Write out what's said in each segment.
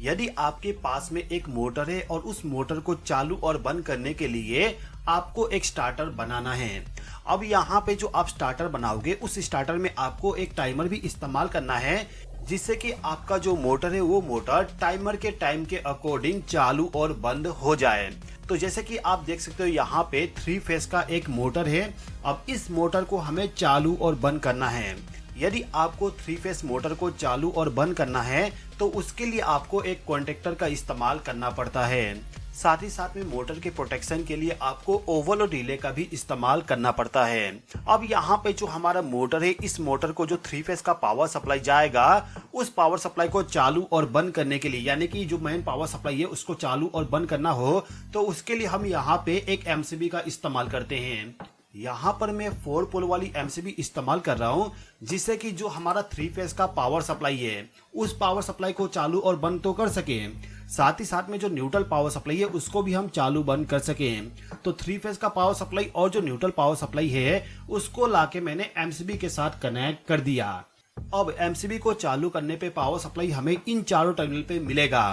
यदि आपके पास में एक मोटर है और उस मोटर को चालू और बंद करने के लिए आपको एक स्टार्टर बनाना है। अब यहाँ पे जो आप स्टार्टर बनाओगे उस स्टार्टर में आपको एक टाइमर भी इस्तेमाल करना है, जिससे कि आपका जो मोटर है वो मोटर टाइमर के टाइम के अकॉर्डिंग चालू और बंद हो जाए। तो जैसे कि आप देख सकते हो यहाँ पे 3 फेस का एक मोटर है। अब इस मोटर को हमें चालू और बंद करना है। यदि आपको 3 फेस मोटर को चालू और बंद करना है तो उसके लिए आपको एक कॉन्टेक्टर का इस्तेमाल करना पड़ता है। साथ ही साथ में मोटर के प्रोटेक्शन के लिए आपको ओवरलोड रिले का भी इस्तेमाल करना पड़ता है। अब यहाँ पे जो हमारा मोटर है, इस मोटर को जो 3 फेस का पावर सप्लाई जाएगा उस पावर सप्लाई को चालू और बंद करने के लिए, यानी कि जो मेन पावर सप्लाई है उसको चालू और बंद करना हो तो उसके लिए हम यहाँ पे एक एमसीबी का इस्तेमाल करते हैं। यहाँ पर मैं 4 पोल वाली एमसीबी इस्तेमाल कर रहा हूँ, जिससे कि जो हमारा 3 फेस का पावर सप्लाई है उस पावर सप्लाई को चालू और बंद तो कर सके, साथ ही साथ में जो न्यूट्रल पावर सप्लाई है उसको भी हम चालू बंद कर सके। तो 3 फेस का पावर सप्लाई और जो न्यूट्रल पावर सप्लाई है उसको लाके मैंने एमसीबी के साथ कनेक्ट कर दिया। अब एमसीबी को चालू करने पे पावर सप्लाई हमें इन चारों टर्मिनल पे मिलेगा।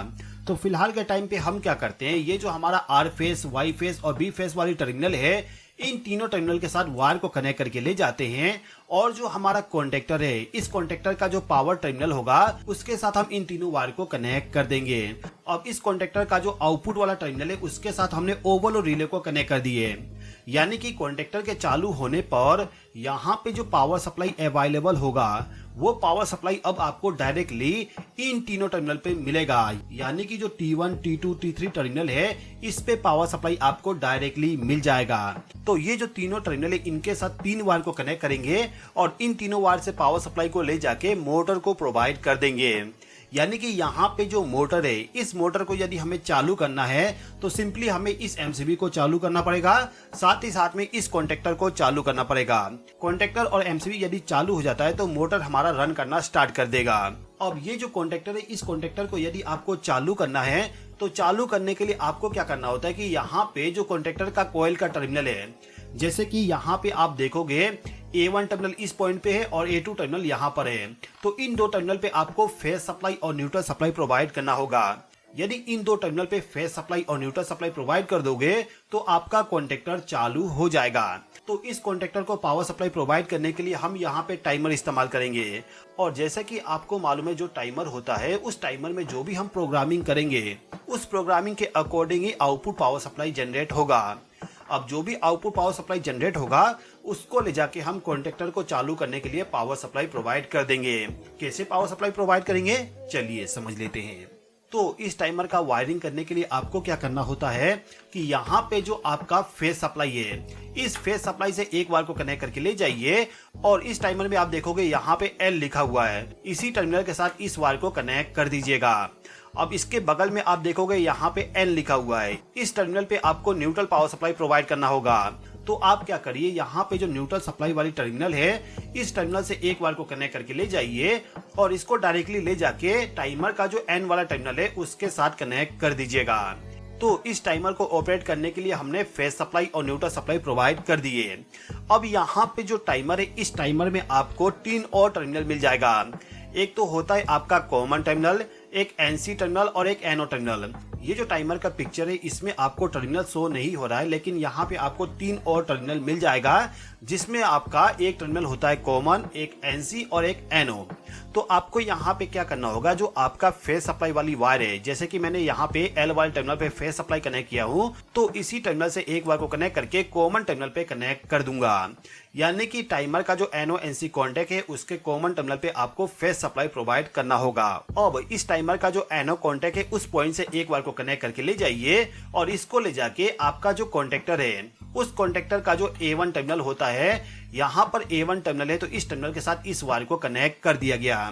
तो फिलहाल के टाइम पे हम क्या करते हैं, ये जो हमारा आर फेस, वाई फेस और बी फेस वाली टर्मिनल है, इन तीनों टर्मिनल के साथ वायर को कनेक्ट करके ले जाते हैं और जो हमारा कॉन्टेक्टर है, इस कॉन्टेक्टर का जो पावर टर्मिनल होगा उसके साथ हम इन तीनों वायर को कनेक्ट कर देंगे। अब इस कॉन्टेक्टर का जो आउटपुट वाला टर्मिनल है उसके साथ हमने ओवरलोड रिले को कनेक्ट कर दिए, यानी कि कॉन्टेक्टर के चालू होने पर यहाँ पे जो पावर सप्लाई अवेलेबल होगा वो पावर सप्लाई अब आपको डायरेक्टली इन तीनों टर्मिनल पे मिलेगा, यानी कि जो T1, T2, T3 टर्मिनल है इस पे पावर सप्लाई आपको डायरेक्टली मिल जाएगा। तो ये जो तीनों टर्मिनल है इनके साथ 3 वायर को कनेक्ट करेंगे और इन तीनों वायर से पावर सप्लाई को ले जाके मोटर को प्रोवाइड कर देंगे। यानी कि यहाँ पे जो मोटर है, इस मोटर को यदि हमें चालू करना है तो सिंपली हमें इस एमसीबी को चालू करना पड़ेगा, साथ ही साथ में इस कॉन्टेक्टर को चालू करना पड़ेगा। कॉन्टेक्टर और एमसीबी यदि चालू हो जाता है तो मोटर हमारा रन करना स्टार्ट कर देगा। अब ये जो कॉन्टेक्टर है, इस कॉन्टेक्टर को यदि आपको चालू करना है तो चालू करने के लिए आपको क्या करना होता है कि यहाँ पे जो कॉन्टेक्टर का कॉइल का टर्मिनल है, जैसे कि यहाँ पे आप देखोगे A1 टर्मिनल इस पॉइंट पे है और A2 टर्मिनल यहाँ पर है, तो इन दो टर्मिनल पे आपको फेस सप्लाई और न्यूट्रल सप्लाई प्रोवाइड करना होगा। यदि इन दो टर्मिनल पे फेस सप्लाई और न्यूट्रल सप्लाई प्रोवाइड कर दोगे तो आपका कॉन्टेक्टर चालू हो जाएगा। तो इस कॉन्टेक्टर को पावर सप्लाई प्रोवाइड करने के लिए हम यहाँ पे टाइमर इस्तेमाल करेंगे, और जैसे कि आपको मालूम है जो टाइमर होता है उस टाइमर में जो भी हम प्रोग्रामिंग करेंगे उस प्रोग्रामिंग के अकॉर्डिंग ही आउटपुट पावर सप्लाई जनरेट होगा। अब जो भी आउटपुट पावर सप्लाई जनरेट होगा उसको ले जाके हम कॉन्टेक्टर को चालू करने के लिए पावर सप्लाई प्रोवाइड कर देंगे। कैसे पावर सप्लाई प्रोवाइड करेंगे चलिए समझ लेते हैं। तो इस टाइमर का वायरिंग करने के लिए आपको क्या करना होता है कि यहाँ पे जो आपका फेस सप्लाई है, इस फेस सप्लाई से एक वायर को कनेक्ट करके ले जाइए और इस टाइमर में आप देखोगे यहाँ पे L लिखा हुआ है, इसी टर्मिनल के साथ इस वायर को कनेक्ट कर दीजिएगा। अब इसके बगल में आप देखोगे यहाँ पे N लिखा हुआ है, इस टर्मिनल पे आपको न्यूट्रल पावर सप्लाई प्रोवाइड करना होगा। तो आप क्या करिए, यहाँ पे जो न्यूट्रल सप्लाई वाली टर्मिनल है इस टर्मिनल से एक वायर को कनेक्ट करके ले जाइए और इसको डायरेक्टली ले जाके टाइमर का जो N वाला टर्मिनल है उसके साथ कनेक्ट कर दीजिएगा। तो इस टाइमर को ऑपरेट करने के लिए हमने फेस सप्लाई और न्यूट्रल सप्लाई प्रोवाइड कर दिए। अब यहाँ पे जो टाइमर है, इस टाइमर में आपको 3 और टर्मिनल मिल जाएगा। एक तो होता है आपका कॉमन टर्मिनल, एक एनसी टर्मिनल और एक एनओ टर्मिनल। ये जो टाइमर का पिक्चर है इसमें आपको टर्मिनल शो नहीं हो रहा है, लेकिन यहाँ पे आपको 3 और टर्मिनल मिल जाएगा, जिसमें आपका एक टर्मिनल होता है कॉमन, एक एनसी और एक एनओ। तो आपको यहाँ पे क्या करना होगा, जो आपका फेस सप्लाई वाली वायर है, जैसे कि मैंने यहाँ पे एल वाले टर्मिनल पे फेस सप्लाई कनेक्ट किया हूँ, तो इसी टर्मिनल से एक वायर को कनेक्ट करके कॉमन टर्मिनल पे कनेक्ट कर दूंगा। यानी कि टाइमर का जो एनओ एनसी कॉन्टेक्ट है उसके कॉमन टर्मिनल पे आपको फेस सप्लाई प्रोवाइड करना होगा। अब इस टाइमर का जो एनओ कॉन्टेक्ट है उस पॉइंट से एक वायर को कनेक्ट करके ले जाइए और इसको ले जाके आपका जो कॉन्टेक्टर है उस कॉन्टेक्टर का जो A1 टर्मिनल होता है, यहाँ पर A1 टर्मिनल है तो इस टर्मिनल के साथ इस वायर को कनेक्ट कर दिया गया।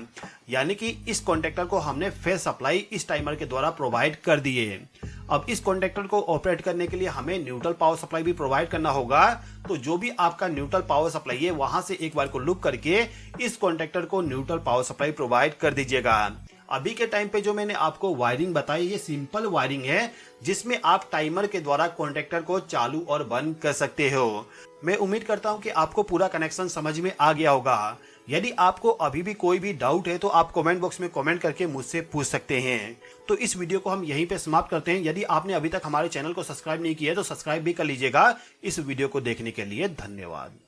यानी कि इस कॉन्टेक्टर को हमने फेस सप्लाई इस टाइमर के द्वारा प्रोवाइड कर दिए। अब इस कॉन्टेक्टर को ऑपरेट करने के लिए हमें न्यूट्रल पावर सप्लाई भी प्रोवाइड करना होगा। तो जो भी आपका न्यूट्रल पावर सप्लाई है वहां से एक वायर को लूप करके इस कॉन्टेक्टर को न्यूट्रल पावर सप्लाई प्रोवाइड कर दीजिएगा। अभी के टाइम पे जो मैंने आपको वायरिंग बताई ये सिंपल वायरिंग है, जिसमें आप टाइमर के द्वारा कॉन्टेक्टर को चालू और बंद कर सकते हो। मैं उम्मीद करता हूं कि आपको पूरा कनेक्शन समझ में आ गया होगा। यदि आपको अभी भी कोई भी डाउट है तो आप कमेंट बॉक्स में कमेंट करके मुझसे पूछ सकते हैं। तो इस वीडियो को हम यहीं पे समाप्त करते हैं। यदि आपने अभी तक हमारे चैनल को सब्सक्राइब नहीं किया है तो सब्सक्राइब भी कर लीजिएगा। इस वीडियो को देखने के लिए धन्यवाद।